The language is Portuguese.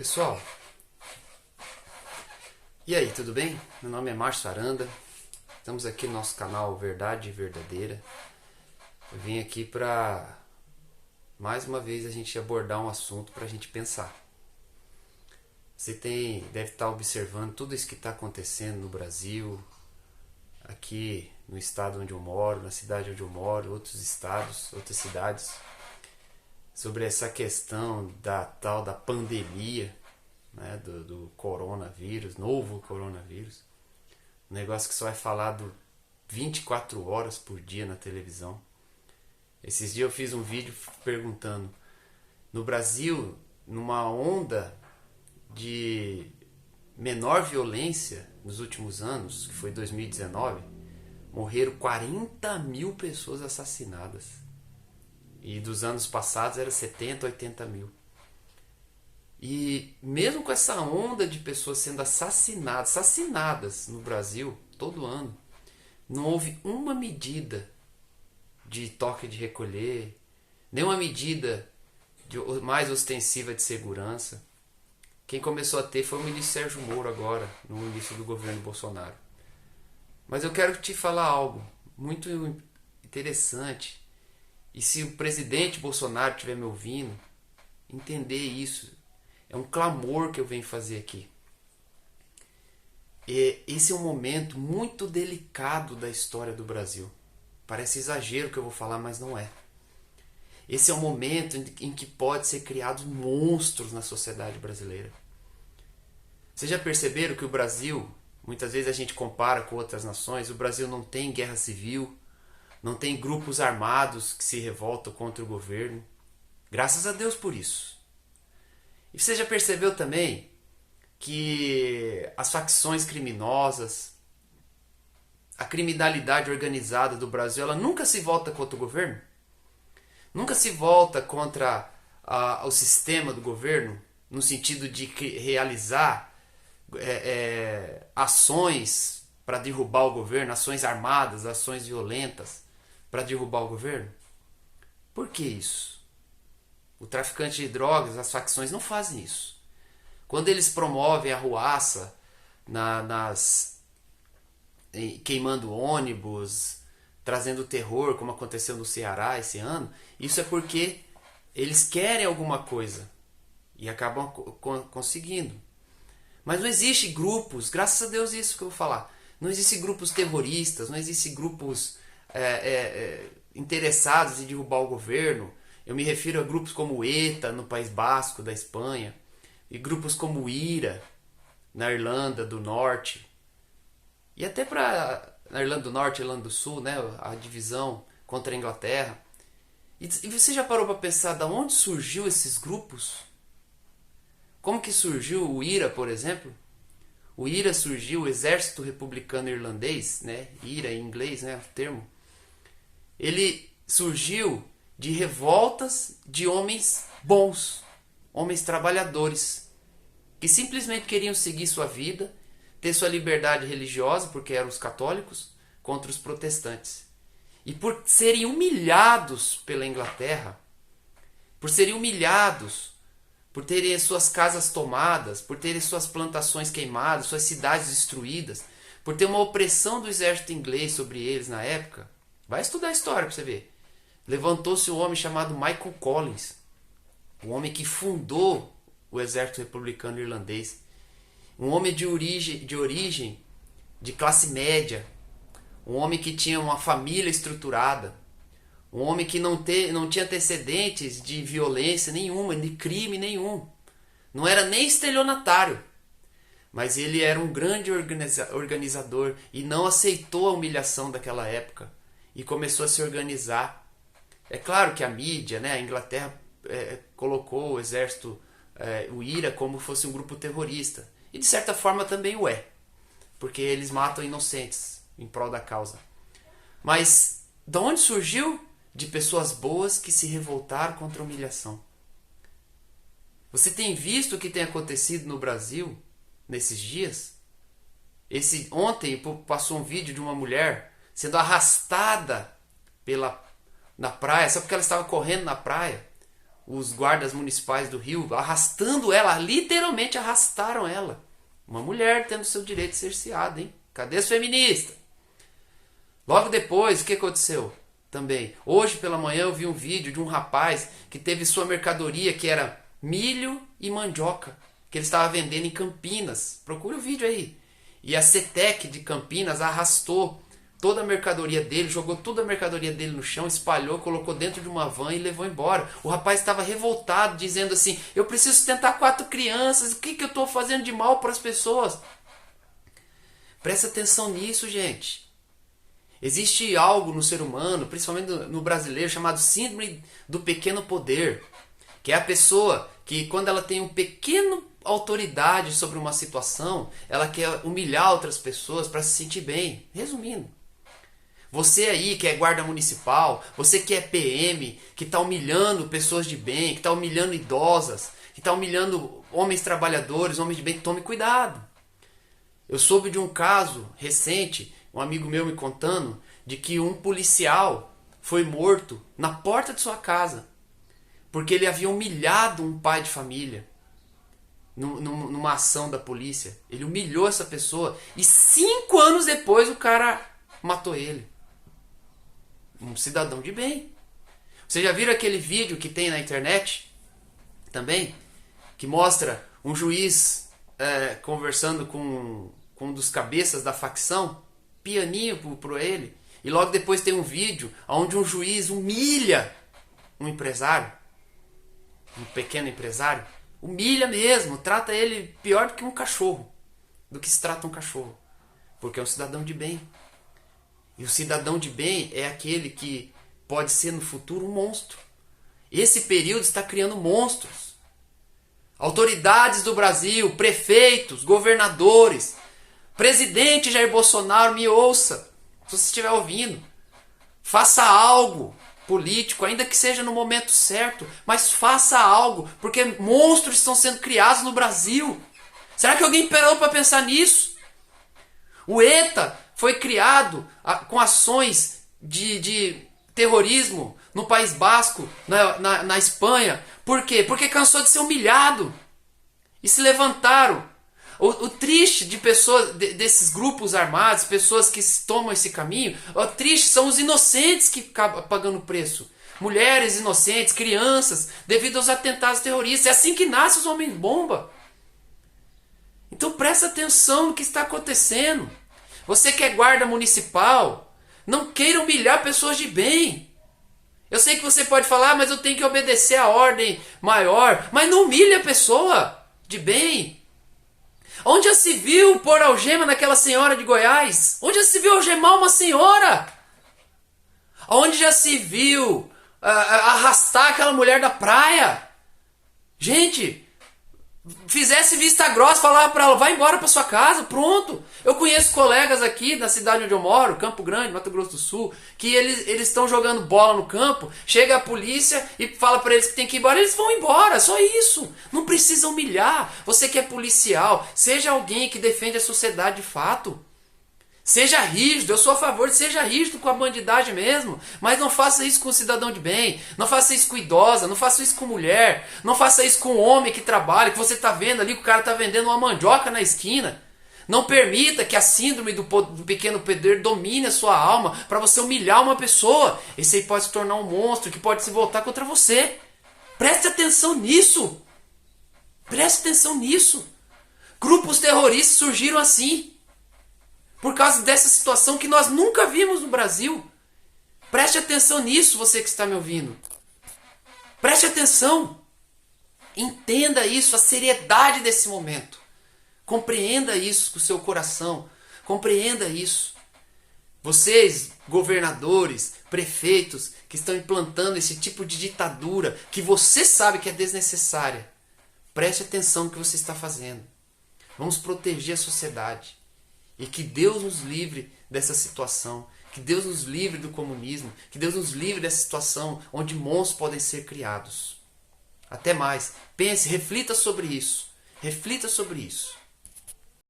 Pessoal, e aí, tudo bem? Meu nome é Márcio Aranda, estamos aqui no nosso canal Verdade Verdadeira. Eu vim aqui para mais uma vez a gente abordar um assunto para a gente pensar. Você deve estar observando tudo isso que está acontecendo no Brasil, aqui no estado onde eu moro, na cidade onde eu moro, outros estados, outras cidades, sobre essa questão da tal da pandemia, né, do coronavírus, novo coronavírus, um negócio que só é falado 24 horas por dia na televisão. Esses dias eu fiz um vídeo perguntando, no Brasil, numa onda de menor violência nos últimos anos, que foi 2019, morreram 40 mil pessoas assassinadas. E dos anos passados era 70, 80 mil. E mesmo com essa onda de pessoas sendo assassinadas no Brasil todo ano, não houve uma medida de toque de recolher, nenhuma medida mais ostensiva de segurança. Quem começou a ter foi o ministro Sérgio Moro agora, no início do governo Bolsonaro. Mas eu quero te falar algo muito interessante. E se o presidente Bolsonaro estiver me ouvindo, entender isso. É um clamor que eu venho fazer aqui. Esse é um momento muito delicado da história do Brasil. Parece exagero o que eu vou falar, mas não é. Esse é um momento em que pode ser criados monstros na sociedade brasileira. Vocês já perceberam que o Brasil, muitas vezes a gente compara com outras nações, o Brasil não tem guerra civil, não tem grupos armados que se revoltam contra o governo. Graças a Deus por isso. E você já percebeu também que as facções criminosas, a criminalidade organizada do Brasil, ela nunca se volta contra o governo? Nunca se volta contra o sistema do governo, no sentido de realizar ações para derrubar o governo, ações armadas, ações violentas para derrubar o governo? Por que isso? O traficante de drogas, as facções não fazem isso. Quando eles promovem a ruaça, queimando ônibus, trazendo terror, como aconteceu no Ceará esse ano, isso é porque eles querem alguma coisa e acabam conseguindo. Mas não existe grupos, graças a Deus isso que eu vou falar, não existe grupos terroristas, não existe grupos interessados em derrubar o governo. Eu me refiro a grupos como o ETA, no País Basco, da Espanha, e grupos como o IRA, na Irlanda do Norte, e até na Irlanda do Norte e Irlanda do Sul, né, a divisão contra a Inglaterra. E você já parou para pensar de onde surgiu esses grupos? Como que surgiu o IRA, por exemplo? O IRA surgiu, o Exército Republicano Irlandês, né, IRA em inglês, né, o termo. Ele surgiu de revoltas de homens bons, homens trabalhadores, que simplesmente queriam seguir sua vida, ter sua liberdade religiosa, porque eram os católicos, contra os protestantes. E por serem humilhados pela Inglaterra, por serem humilhados, por terem suas casas tomadas, por terem suas plantações queimadas, suas cidades destruídas, por ter uma opressão do exército inglês sobre eles na época, vai estudar a história para você ver. Levantou-se um homem chamado Michael Collins, o homem que fundou o Exército Republicano Irlandês, um homem de origem de classe média, um homem que tinha uma família estruturada, um homem que não tinha antecedentes de violência nenhuma, de crime nenhum, não era nem estelionatário, mas ele era um grande organizador e não aceitou a humilhação daquela época e começou a se organizar. É claro que a mídia, né, a Inglaterra colocou o exército, o IRA, como fosse um grupo terrorista. E de certa forma também o é. Porque eles matam inocentes em prol da causa. Mas de onde surgiu? De pessoas boas que se revoltaram contra a humilhação. Você tem visto o que tem acontecido no Brasil nesses dias? Ontem passou um vídeo de uma mulher sendo arrastada na praia, só porque ela estava correndo na praia. os guardas municipais do Rio arrastando ela, literalmente arrastaram ela. Uma mulher tendo seu direito cerceado, hein? Cadê as feministas? Logo depois, o que aconteceu? Também, hoje pela manhã eu vi um vídeo de um rapaz que teve sua mercadoria, que era milho e mandioca, que ele estava vendendo em Campinas. Procure o vídeo aí. E a CETEC de Campinas arrastou toda a mercadoria dele, jogou toda a mercadoria dele no chão, espalhou, colocou dentro de uma van e levou embora. O rapaz estava revoltado, dizendo assim: eu preciso sustentar 4 crianças, o que eu estou fazendo de mal para as pessoas? Presta atenção nisso, gente. Existe algo no ser humano, principalmente no brasileiro, chamado síndrome do pequeno poder, que é a pessoa que, quando ela tem um pequeno autoridade sobre uma situação, ela quer humilhar outras pessoas para se sentir bem. Resumindo, você aí que é guarda municipal, você que é PM, que está humilhando pessoas de bem, que está humilhando idosas, que está humilhando homens trabalhadores, homens de bem, tome cuidado. Eu soube de um caso recente, um amigo meu me contando, de que um policial foi morto na porta de sua casa, porque ele havia humilhado um pai de família numa ação da polícia. Ele humilhou essa pessoa e 5 anos depois o cara matou ele. Um cidadão de bem. Vocês já viram aquele vídeo que tem na internet também, que mostra um juiz conversando com um dos cabeças da facção, pianinho por ele, e logo depois tem um vídeo onde um juiz humilha um empresário, um pequeno empresário, humilha mesmo, trata ele pior do que um cachorro, do que se trata um cachorro, porque é um cidadão de bem. E o cidadão de bem é aquele que pode ser no futuro um monstro. Esse período está criando monstros. Autoridades do Brasil, prefeitos, governadores, presidente Jair Bolsonaro, me ouça, se você estiver ouvindo. Faça algo político, ainda que seja no momento certo, mas faça algo, porque monstros estão sendo criados no Brasil. Será que alguém parou para pensar nisso? O ETA foi criado com ações de terrorismo no País Basco, na Espanha. Por quê? Porque cansou de ser humilhado e se levantaram. O triste de pessoas, desses grupos armados, pessoas que tomam esse caminho, o triste são os inocentes que acabam pagando o preço. Mulheres inocentes, crianças, devido aos atentados terroristas. É assim que nascem os homens-bomba. Então presta atenção no que está acontecendo. Você que é guarda municipal, não queira humilhar pessoas de bem. Eu sei que você pode falar, mas eu tenho que obedecer a ordem maior. Mas não humilhe a pessoa de bem. Onde já se viu pôr algema naquela senhora de Goiás? Onde já se viu algemar uma senhora? Onde já se viu arrastar aquela mulher da praia? Gente, fizesse vista grossa, falava para ela, vai embora para sua casa, pronto. Eu conheço colegas aqui da cidade onde eu moro, Campo Grande, Mato Grosso do Sul, que eles estão jogando bola no campo, chega a polícia e fala para eles que tem que ir embora, eles vão embora, só isso. Não precisa humilhar. Você que é policial, seja alguém que defende a sociedade de fato. Seja rígido, eu sou a favor de seja rígido com a bandidagem mesmo, mas não faça isso com o cidadão de bem, não faça isso com idosa, não faça isso com mulher, não faça isso com o homem que trabalha, que você está vendo ali que o cara está vendendo uma mandioca na esquina. Não permita que a síndrome do pequeno poder domine a sua alma para você humilhar uma pessoa. Esse aí pode se tornar um monstro que pode se voltar contra você. Preste atenção nisso. Preste atenção nisso. Grupos terroristas surgiram assim, por causa dessa situação que nós nunca vimos no Brasil. Preste atenção nisso, você que está me ouvindo. Preste atenção. Entenda isso, a seriedade desse momento. Compreenda isso com o seu coração. Compreenda isso. Vocês, governadores, prefeitos, que estão implantando esse tipo de ditadura, que você sabe que é desnecessária, preste atenção no que você está fazendo. Vamos proteger a sociedade. E que Deus nos livre dessa situação. Que Deus nos livre do comunismo. Que Deus nos livre dessa situação onde monstros podem ser criados. Até mais. Pense, reflita sobre isso. Reflita sobre isso.